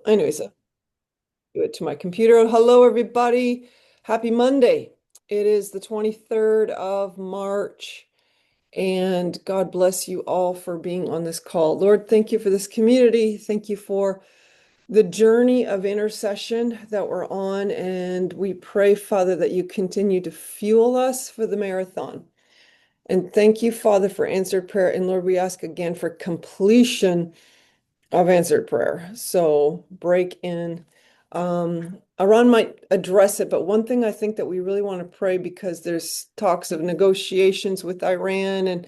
Anyways, do it to my computer. Hello, everybody. Happy Monday. It is the 23rd of March, and God bless you all for being on this call. Lord, thank you for this community. Thank you for the journey of intercession that we're on, and we pray, Father, that you continue to fuel us for the marathon. And thank you, Father, for answered prayer. And Lord, we ask again for completion of answered prayer. So break in. Iran might address it, but one thing I think that we really want to pray because there's talks of negotiations with Iran, and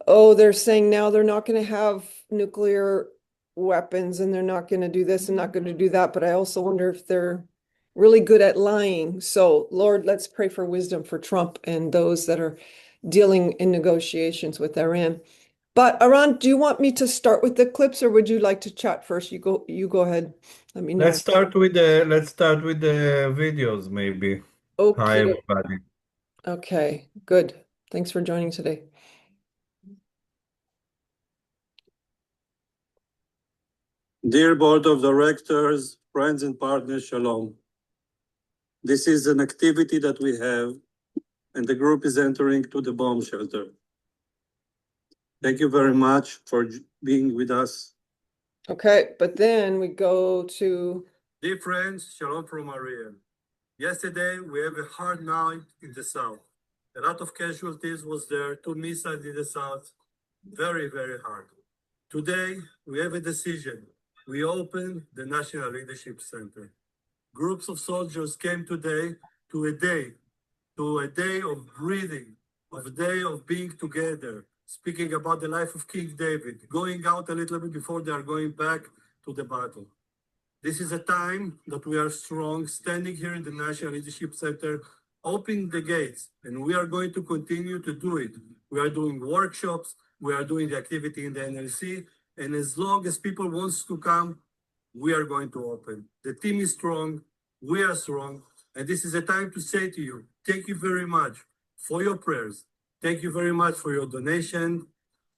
oh, they're saying now they're not going to have nuclear weapons and they're not going to do this and not going to do that. But I also wonder if they're really good at lying. So, Lord, let's pray for wisdom for Trump and those that are dealing in negotiations with Iran. But Aran, do you want me to start with the clips or would you like to chat first? You go ahead. Let me know. Let's start with the videos maybe. Hi Okay. everybody. Okay. Good. Thanks for joining today. Dear Board of Directors, friends and partners, Shalom. This is an activity that we have, and the group is entering to the bomb shelter. Thank you very much for being with us. Okay, but then we go to Dear friends, Shalom from Ariel. Yesterday, we have a hard night in the south. A lot of casualties was there, 2 missiles in the south. Very, very hard. Today, we have a decision. We open the National Leadership Center. Groups of soldiers came today to a day of breathing, of a day of being together, speaking about the life of King David, going out a little bit before they are going back to the battle. This is a time that we are strong, standing here in the National Leadership Center, opening the gates, and we are going to continue to do it. We are doing workshops, we are doing the activity in the NLC, and as long as people wants to come, we are going to open. The team is strong, we are strong, and this is a time to say to you, thank you very much for your prayers. Thank you very much for your donation,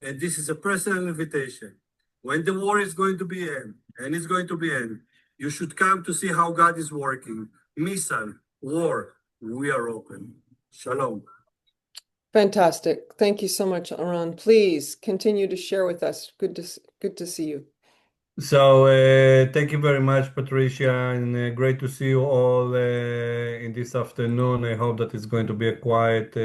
and this is a personal invitation. When the war is going to be end, and it's going to be end, you should come to see how God is working. Missile, war, we are open. Shalom. fantastic. Thank you so much, Aran. Please continue to share with us. Good to see you. Thank you very much, Patricia, and great to see you all in this afternoon. I hope that it's going to be a quiet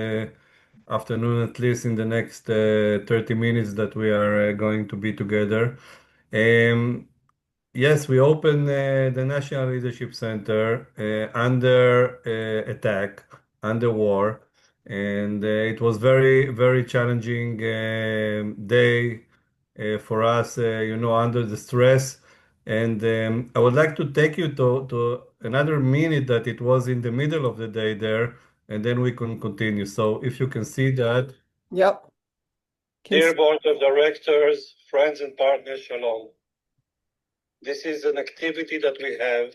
afternoon, at least in the next 30 minutes that we are going to be together. Um, Yes, we opened the National Leadership Center under attack, under war, and it was very, very challenging day for us, under the stress. And I would like to take you to another minute that it was in the middle of the day there, and then we can continue. So if you can see that. Yep. Can Dear see. Board of Directors, friends and partners, Shalom. This is an activity that we have,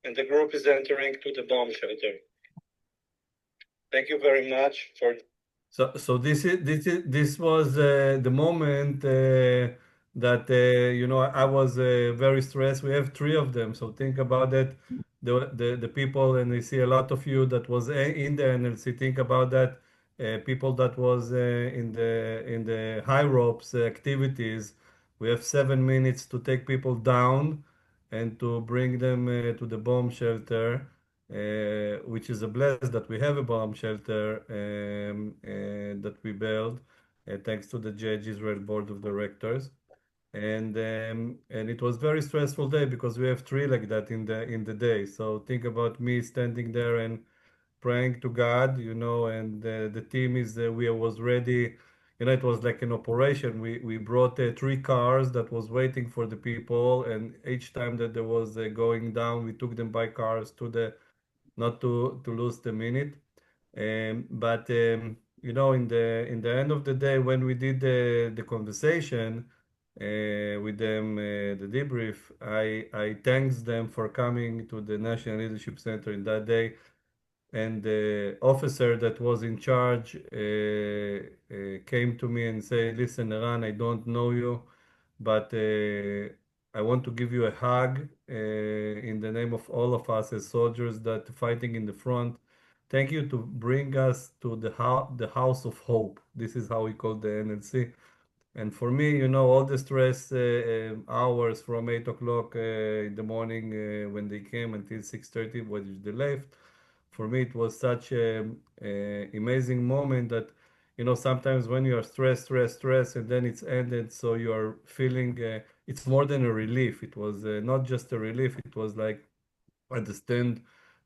and the group is entering to the bomb shelter. Thank you very much for. So this was the moment that I was very stressed. We have three of them, so think about that. The people, and I see a lot of you that was in the NLC. Think about that. People that was in the high ropes activities. We have 7 minutes to take people down and to bring them to the bomb shelter, which is a bless that we have a bomb shelter that we built, thanks to the Judge Israel Board of Directors. And it was very stressful day because we have three like that in the day. So think about me standing there and praying to God, and the team is we was ready. It was like an operation. We brought three cars that was waiting for the people, and each time that there was going down, we took them by cars to the not to lose the minute. But in the end of the day, when we did the conversation with them, the debrief, I thanks them for coming to the National Leadership Center in that day. And the officer that was in charge came to me and said, "Listen, Eran, I don't know you, but I want to give you a hug in the name of all of us as soldiers that fighting in the front. Thank you to bring us to the house of hope. This is how we call the NLC. And for me, all the stress hours from 8 o'clock in the morning when they came until 6:30, when they left, for me it was such a amazing moment that, sometimes when you are stressed, and then it's ended, so you are feeling it's more than a relief. It was not just a relief. It was like understand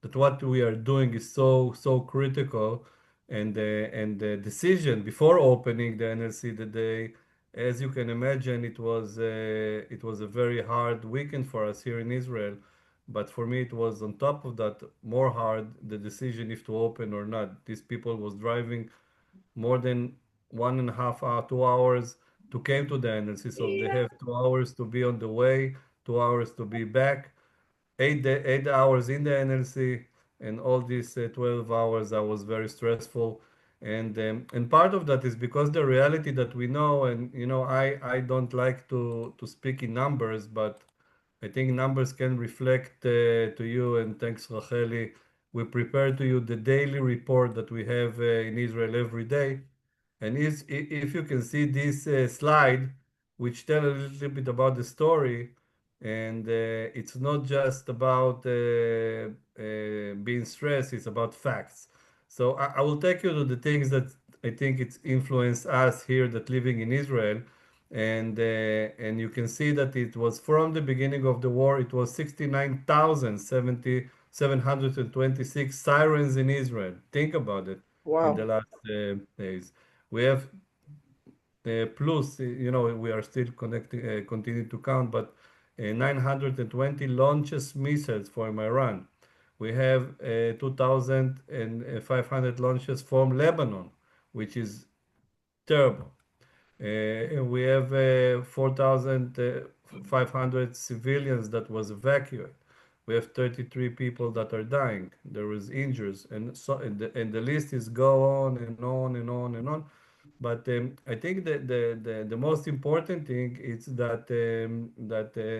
that what we are doing is so critical, and the decision before opening the NLC the day, as you can imagine, it was a very hard weekend for us here in Israel. But for me, it was on top of that more hard, the decision if to open or not. These people was driving more than 1.5 hour, 2 hours to came to the NLC, so they have 2 hours to be on the way, 2 hours to be back, 8 hours in the NLC, and all these 12 hours I was very stressful. And part of that is because the reality that we know, and I don't like to speak in numbers, but I think numbers can reflect to you. And thanks, Racheli. We prepare to you the daily report that we have in Israel every day. And if you can see this slide, which tell a little bit about the story, and it's not just about being stressed, it's about facts. So I will take you to the things that I think it's influenced us here that living in Israel. And you can see that it was from the beginning of the war, it was 69,726 sirens in Israel. Think about it in the Wow. last days. We have plus, we are still continue to count, but 920 launches missiles from Iran. We have 2,500 launches from Lebanon, which is terrible. We have 4,500 civilians that was evacuated. We have 33 people that are dying. There is injuries, and the list is go on and on and on and on. But I think that the most important thing is that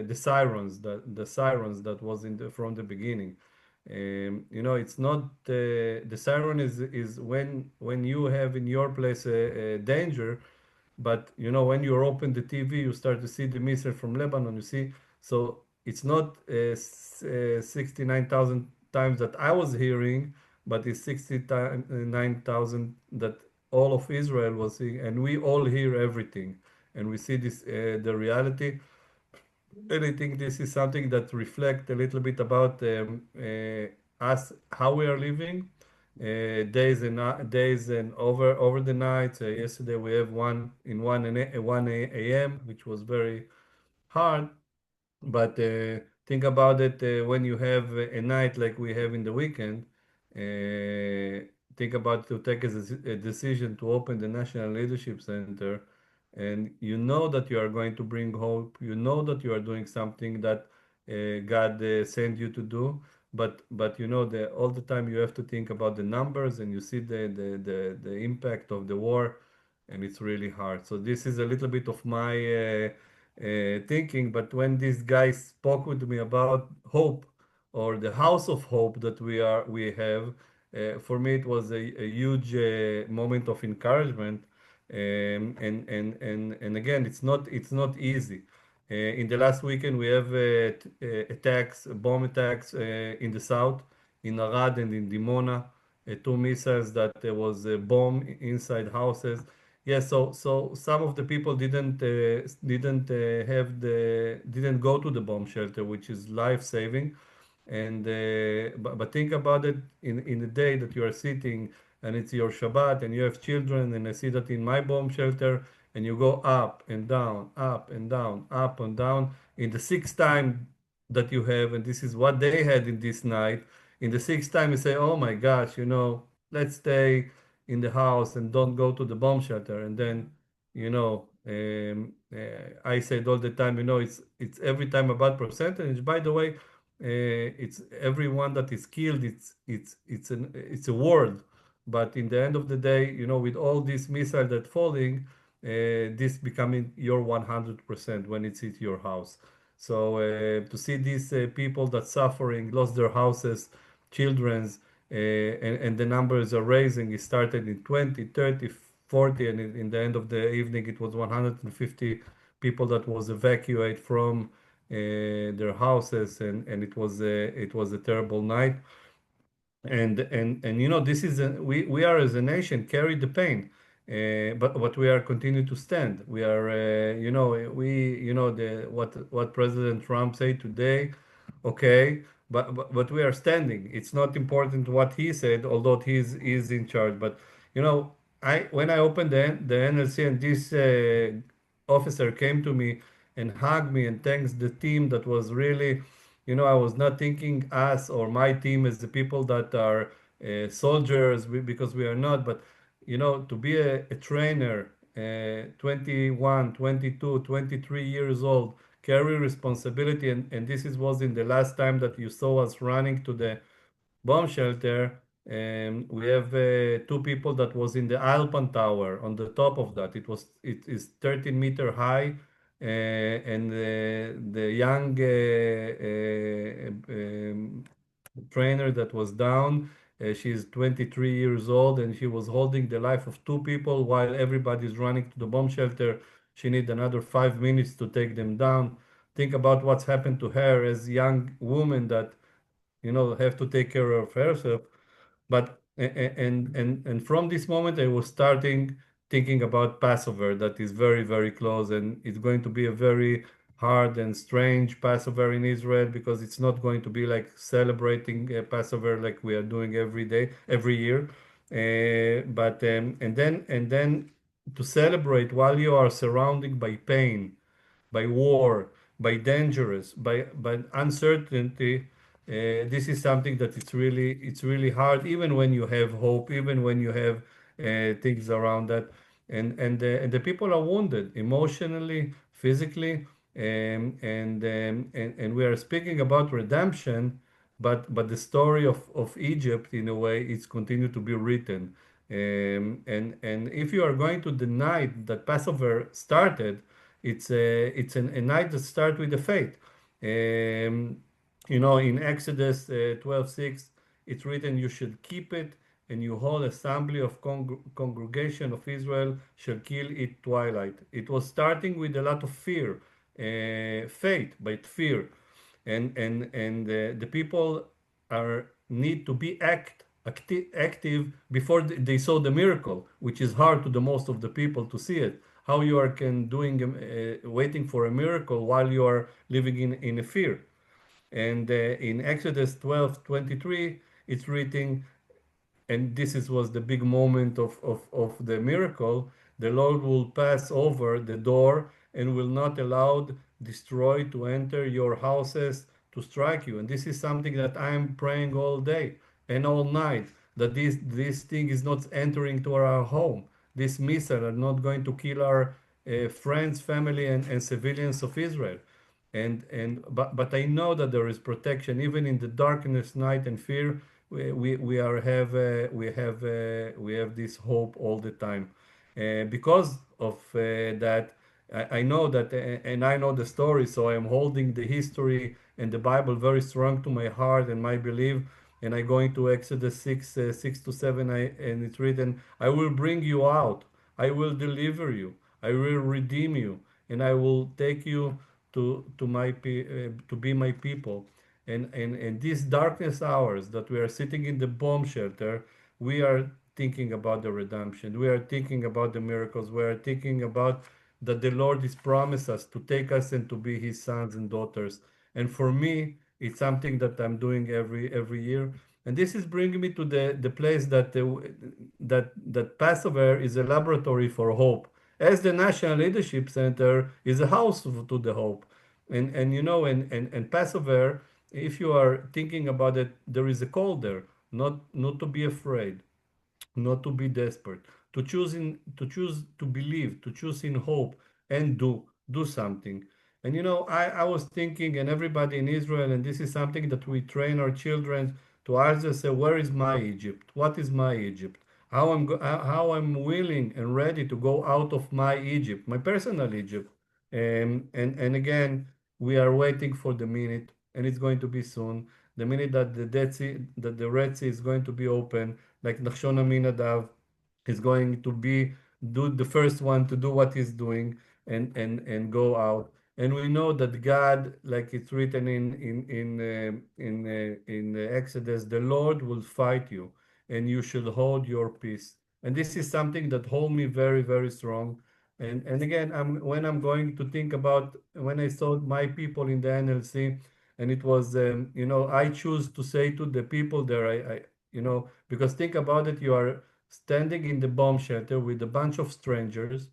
the sirens that was from the beginning. It's not the siren is when you have in your place a danger, but when you open the TV, you start to see the missile from Lebanon. You see, so it's not 69,000 times that I was hearing, but it's 69,000 that all of Israel was seeing, and we all hear everything, and we see this the reality. And I think this is something that reflect a little bit about us, how we are living, days and over the night. Yesterday we have one in 1 a.m., which was very hard. But think about it when you have a night like we have in the weekend. Think about to take a decision to open the National Leadership Center, and you know that you are going to bring hope. You know that you are doing something that God sent you to do. But all the time you have to think about the numbers, and you see the impact of the war, and it's really hard. So this is a little bit of my thinking. But when this guy spoke with me about hope, or the house of hope that we have, for me it was a huge moment of encouragement. And again, it's not easy. In the last weekend, we have bomb attacks in the south, in Arad and in Dimona, two missiles that there was a bomb inside houses. Yes, so some of the people didn't go to the bomb shelter, which is life saving. But think about it in the day that you are sitting and it's your Shabbat and you have children, and I see that in my bomb shelter, and you go up and down, up and down, up and down. In the sixth time that you have, and this is what they had in this night, in the sixth time you say, oh my gosh, let's stay in the house and don't go to the bomb shelter. And then, I said all the time, it's every time about percentage. By the way, it's everyone that is killed. It's a world, but in the end of the day, with all these missiles that falling, this becoming your 100% when it's hit your house. So to see these people that suffering, lost their houses, children's, and the numbers are raising. It started in 20, 30, 40, and in the end of the evening, it was 150 people that was evacuated from their houses, and it was a terrible night. And you know, this is we are as a nation carry the pain, but we are continue to stand. We are you know, we you know the what President Trump said today, okay, but we are standing. It's not important what he said, although he's in charge. But you know, I when I opened the NLC, and this officer came to me and hugged me and thanks the team that was really, you know, I was not thinking us or my team as the people that are soldiers, because we are not, but you know, to be a trainer, 21, 22, 23 years old, carry responsibility, and this is was in the last time that you saw us running to the bomb shelter. We have two people that was in the Alpan Tower. On the top of that, it is 13-meter high, and the young trainer that was down. She's 23 years old, and she was holding the life of two people while everybody's running to the bomb shelter. She need another 5 minutes to take them down. Think about what's happened to her as young woman that, you know, have to take care of herself. But and from this moment, I was starting thinking about Passover, that is very, very close, and it's going to be a very hard and strange Passover in Israel, because it's not going to be like celebrating Passover like we are doing every day, every year. But and then to celebrate while you are surrounded by pain, by war, by dangerous, by uncertainty. This is something that it's really hard, even when you have hope, even when you have things around that, and the people are wounded emotionally, physically, and we are speaking about redemption, but the story of Egypt, in a way, it's continued to be written. And if you are going to deny that Passover started, it's a night that starts with the faith. Um, you know, in Exodus 12:6, it's written, "You should keep it, and your whole assembly of congregation of Israel shall kill it twilight." It was starting with a lot of fear, faith, but fear, and the people are need to be active before they saw the miracle, which is hard to the most of the people to see it. How you are can doing waiting for a miracle while you are living in a fear. And in Exodus 12:23, it's written, and was the big moment of the miracle. The Lord will pass over the door and will not allow destroy to enter your houses to strike you. And this is something that I'm praying all day and all night, that this thing is not entering to our home. This missile are not going to kill our friends, family, and civilians of Israel. But I know that there is protection even in the darkness, night, and fear. We are have we have this hope all the time, because of that. I know that, and I know the story, so I am holding the history and the Bible very strong to my heart and my belief. And I go into Exodus 6, 6 to 7, and it's written, "I will bring you out, I will deliver you, I will redeem you, and I will take you to be my people." And these darkness hours that we are sitting in the bomb shelter, we are thinking about the redemption. We are thinking about the miracles. We are thinking about that the Lord is promised us to take us and to be His sons and daughters. And for me, it's something that I'm doing every year. And this is bringing me to the place that that Passover is a laboratory for hope, as the National Leadership Center is a house to the hope. And you know, and Passover, if you are thinking about it, there is a call there, not to be afraid, not to be desperate, to choose to believe, to choose in hope, and do something. And you know, I was thinking, and everybody in Israel, and this is something that we train our children to ask themselves, where is my Egypt? What is my Egypt? How I'm willing and ready to go out of my Egypt, my personal Egypt. And again, We are waiting for the minute, and it's going to be soon. The minute that the Red Sea is going to be open, like Nachshon Aminadav is going to be do the first one to do what he's doing and go out. And we know that God, like it's written in Exodus, the Lord will fight you, and you should hold your peace. And this is something that hold me very, very strong. And again, when I'm going to think about when I saw my people in the NLC, and it was I choose to say to the people there, because think about it, you are standing in the bomb shelter with a bunch of strangers.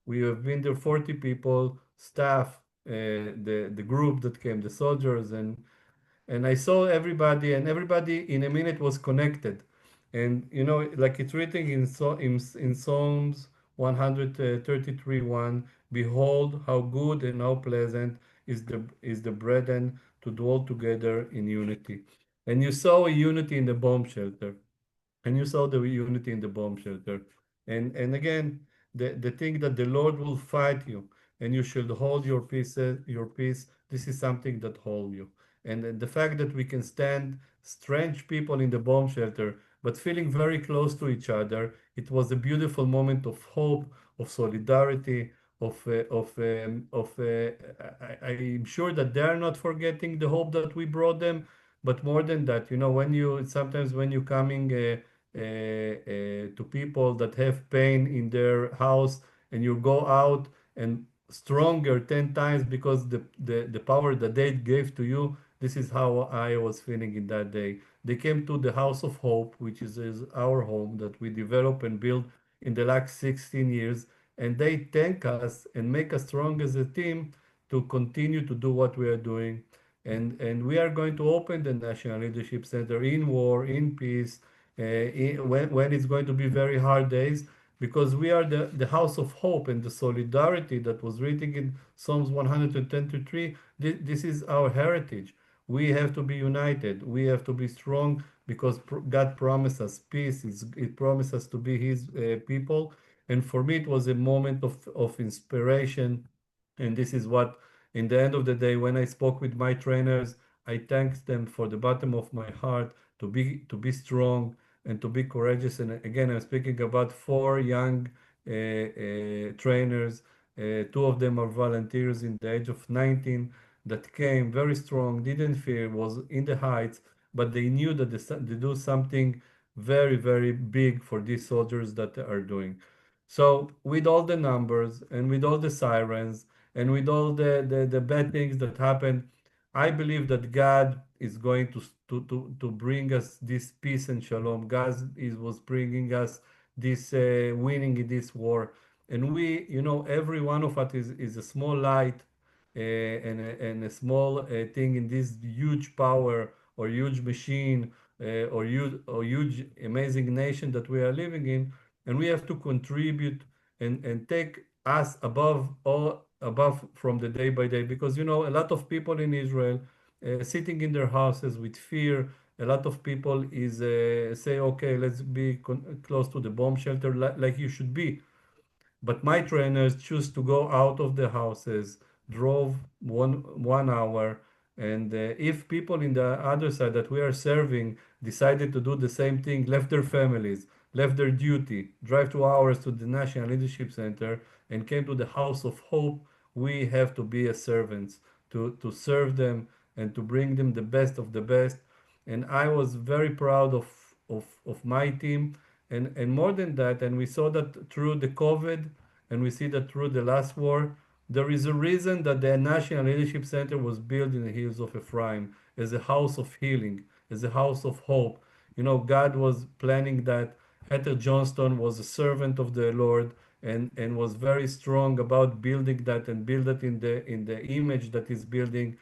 We have been there 40 people, staff, the group that came, the soldiers, and I saw everybody, and everybody in a minute was connected. And like it's written in Psalms 133 1, behold how good and how pleasant is the brethren to dwell together in unity. And you saw a unity in the bomb shelter, and you saw the unity in the bomb shelter. And again, the thing that the Lord will fight you, and you should hold your peace. This is something that hold you. And the fact that we can stand strange people in the bomb shelter, but feeling very close to each other, it was a beautiful moment of hope, of solidarity, I'm sure that they are not forgetting the hope that we brought them. But more than that, when you coming to people that have pain in their house, and you go out and stronger 10 times because the power that they gave to you. This is how I was feeling in that day. They came to the house of hope, which is our home that we developed and built in the last 16 years, and they thank us and make us strong as a team to continue to do what we are doing. And we are going to open the National Leadership Center in war, in peace, when it's going to be very hard days, because we are the house of hope, and the solidarity that was written in Psalms 123. This is our heritage. We have to be united. We have to be strong because God promised us peace. It promised us to be His people. And for me, it was a moment of inspiration. And this is what, in the end of the day, when I spoke with my trainers, I thanked them for the bottom of my heart to be strong and to be courageous. And again, I'm speaking about four young trainers. Two of them are volunteers in the age of 19 that came very strong, didn't fear, was in the heights, but they knew that they do something very, very big for these soldiers that they are doing. So with all the numbers and with all the sirens and with all the bad things that happen, I believe that God is going to bring us this peace and shalom. Was bringing us this winning in this war. And every one of us is a small light and a small thing in this huge power or huge machine or huge amazing nation that we are living in. And we have to contribute and take us above from the day by day, because a lot of people in Israel sitting in their houses with fear. A lot of people is say, okay, let's be close to the bomb shelter, like you should be. But my trainers choose to go out of the houses, drove 1 hour, and if people in the other side that we are serving decided to do the same thing, left their families, left their duty, drive 2 hours to the National Leadership Center, and came to the House of Hope, we have to be as servants to serve them and to bring them the best of the best. And I was very proud of my team, and more than that, and we saw that through the COVID, and we see that through the last war, there is a reason that the National Leadership Center was built in the hills of Ephraim as a house of healing, as a house of hope. God was planning that. Heather Johnston was a servant of the Lord, and was very strong about building that and build it in the image that is building.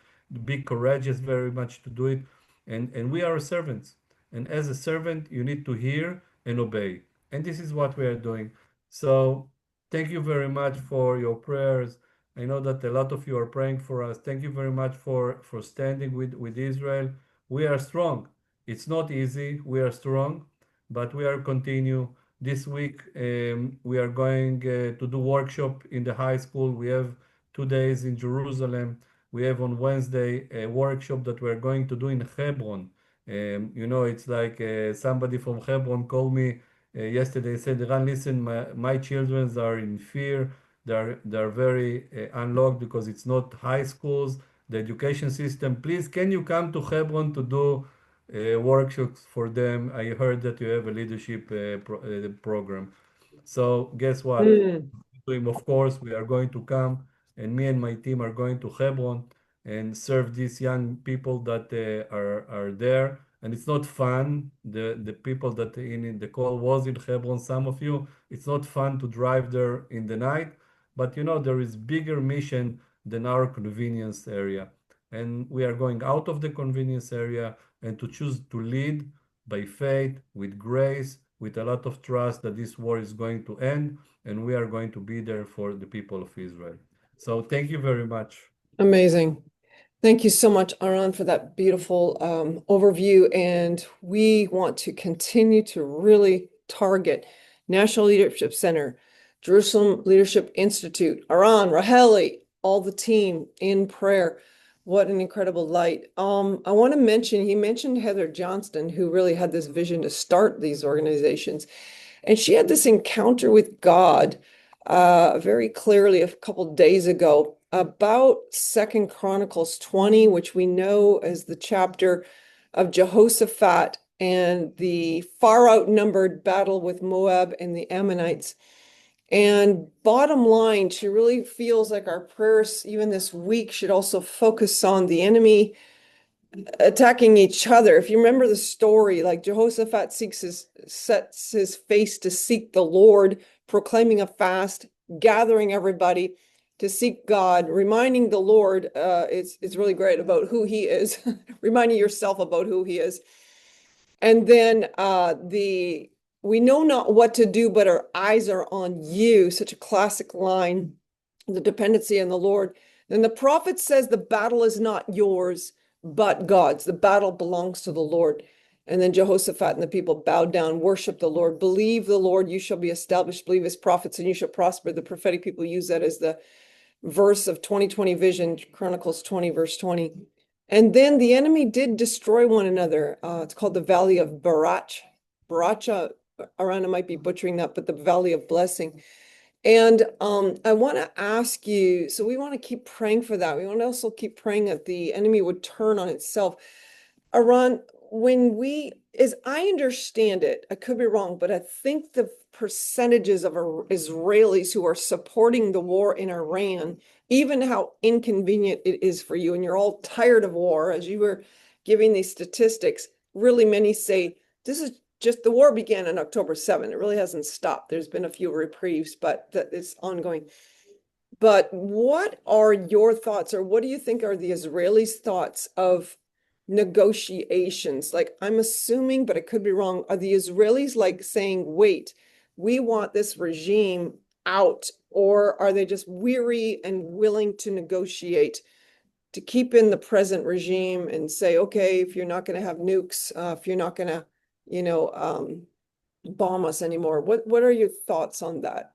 Be courageous very much to do it, and we are servants. And as a servant, you need to hear and obey. And this is what we are doing. So thank you very much for your prayers. I know that a lot of you are praying for us. Thank you very much for standing with Israel. We are strong. It's not easy. We are strong, but we are continue. This week we are going to do workshop in the high school. We have 2 days in Jerusalem We have on Wednesday a workshop that we're going to do in Hebron. It's like somebody from Hebron called me yesterday, said, Ran, listen, my children are in fear. They're very unlocked because it's not high schools, the education system. Please, can you come to Hebron to do workshops for them? I heard that you have a leadership program. So guess what? Mm, Of course, we are going to come, and me and my team are going to Hebron and serve these young people that are there. And it's not fun. The people that in the call was in Hebron, some of you, it's not fun to drive there in the night. But there is bigger mission than our convenience area. And we are going out of the convenience area and to choose to lead by faith, with grace, with a lot of trust that this war is going to end and we are going to be there for the people of Israel. So thank you very much. amazing. Thank you so much, Aran, for that beautiful overview. And we want to continue to really target National Leadership Center, Jerusalem Leadership Institute, Aran, Raheli, all the team in prayer. What an incredible light. I want to mention, he mentioned Heather Johnston, who really had this vision to start these organizations. And she had this encounter with God very clearly a couple days ago about Second Chronicles 20, which we know as the chapter of Jehoshaphat and the far outnumbered battle with Moab and the Ammonites. And bottom line, she really feels like our prayers, even this week, should also focus on the enemy attacking each other. If you remember the story, like Jehoshaphat sets his face to seek the Lord, proclaiming a fast, gathering everybody to seek God, reminding the Lord, it's really great about who he is, reminding yourself about who he is. And then we know not what to do, but our eyes are on you, such a classic line, the dependency on the Lord. Then the prophet says the battle is not yours, but God's. The battle belongs to the Lord. And then Jehoshaphat and the people bowed down, worship the Lord, believe the Lord, you shall be established, believe his prophets, and you shall prosper. The prophetic people use that as the verse of 2020 vision, Chronicles 20, verse 20. And then the enemy did destroy one another. It's called the Valley of Baracha. Arana might be butchering that, but the Valley of Blessing. And I want to ask you, so we want to keep praying for that. We want to also keep praying that the enemy would turn on itself. Aran, as I understand it, I could be wrong, but I think the percentages of Israelis who are supporting the war in Iran, even how inconvenient it is for you, and you're all tired of war, as you were giving these statistics, really many say this is just the war began on October 7th. It really hasn't stopped. There's been a few reprieves, but it's ongoing. But what are your thoughts, or what do you think are the Israelis' thoughts of negotiations? Like, I'm assuming, but I could be wrong, are the Israelis like saying, wait, we want this regime out, or are they just weary and willing to negotiate to keep in the present regime and say, okay, if you're not going to have nukes, if you're not going to, you know, bomb us anymore? What are your thoughts on that?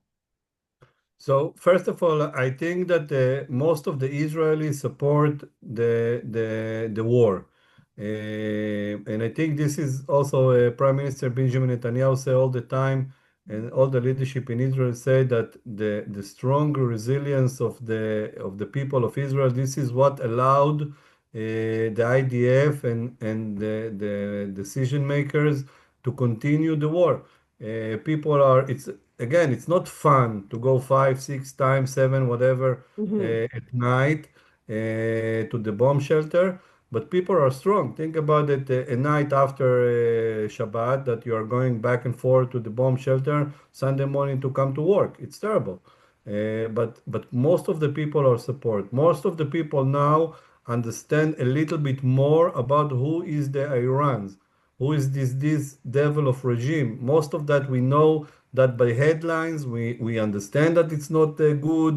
So first of all, I think that most of the Israelis support the war, and I think this is also Prime Minister Benjamin Netanyahu say all the time, and all the leadership in Israel say that the strong resilience of the people of Israel, this is what allowed the IDF and the decision makers to continue the war. People are it's again, it's not fun to go 5, 6 times, seven, whatever, Mhm. at night to the bomb shelter. But people are strong. Think about it, a night after Shabbat that you are going back and forth to the bomb shelter Sunday morning to come to work. It's terrible. But most of the people are support. Most of the people now understand a little bit more about who is the Irans, who is this devil of regime. Most of that we know that by headlines. We understand that it's not good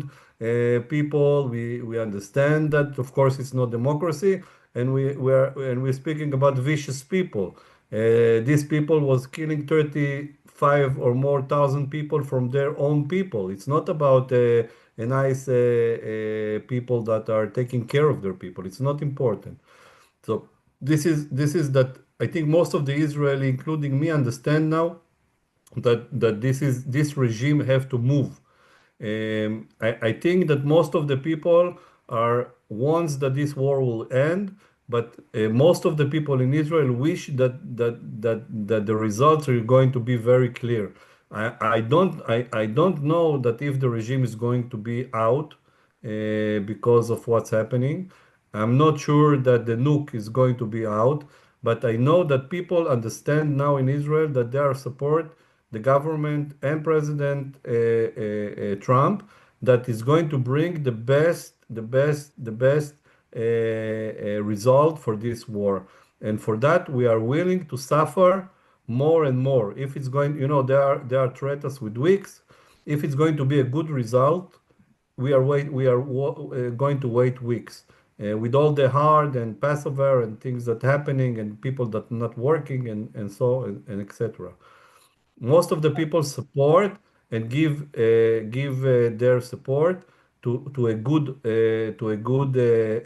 people. We understand that of course it's not democracy, and we're speaking about vicious people. These people was killing 35 or more thousand people from their own people. It's not about nice people that are taking care of their people. It's not important. So this is that I think most of the Israeli, including me, understand now that this regime have to move. I think that most of the people are wants that this war will end, but most of the people in Israel wish that the results are going to be very clear. I don't know that if the regime is going to be out because of what's happening. I'm not sure that the nuke is going to be out, but I know that people understand now in Israel that they are support the government and President Trump that is going to bring the best result for this war. And for that, we are willing to suffer more and more. If it's going, they are threat us with weeks. If it's going to be a good result, we are going to wait weeks. With all the hard and Passover and things that happening and people that not working and so and etc. Most of the people support and give their support to a good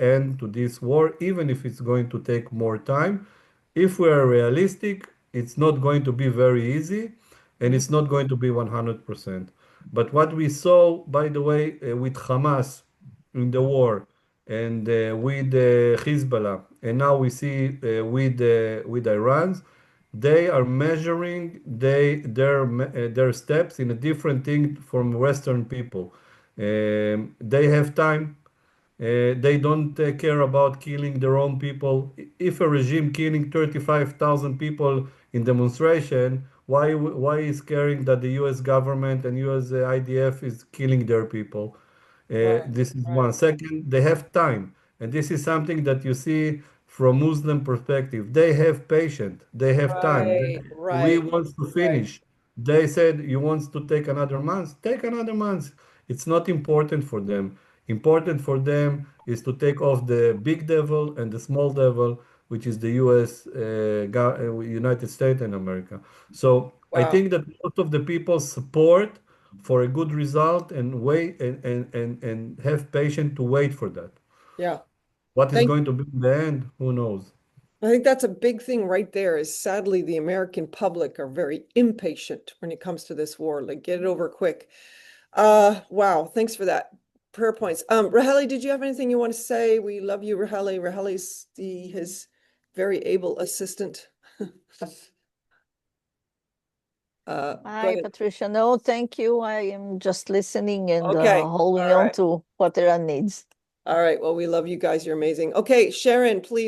end to this war, even if it's going to take more time. If we are realistic, it's not going to be very easy, and Mhm. it's not going to be 100%. But what we saw, by the way, with Hamas in the war and with Hezbollah, and now we see with Iran, they are measuring their steps in a different thing from Western people. They have time. They don't care about killing their own people. If a regime killing 35,000 people in demonstration, why is caring that the U.S. government and U.S. IDF is killing their people? Right, This is right, one. Second, they have time, and this is something that you see from Muslim perspective. They have patience. They have time. right, We right, want to right. finish. They said you want to take another month. Take another month. It's not important for them. Important for them is to take off the big devil and the small devil, which is the U.S., United States and America. So I Wow. think that most of the people support for a good result and wait and have patience to wait for that. Yeah. What is Thank going to be in the end? Who knows? I think that's a big thing right there is sadly the American public are very impatient when it comes to this war. Like get it over quick. Wow, thanks for that. Prayer points. Raheli, did you have anything you want to say? We love you, Raheli. Raheli's his very able assistant. Go Hi, ahead. Patricia. No, thank you. I am just listening and Okay. holding All on right. to what Eran needs. All right. Well, we love you guys. You're amazing. Okay, Sharon, please.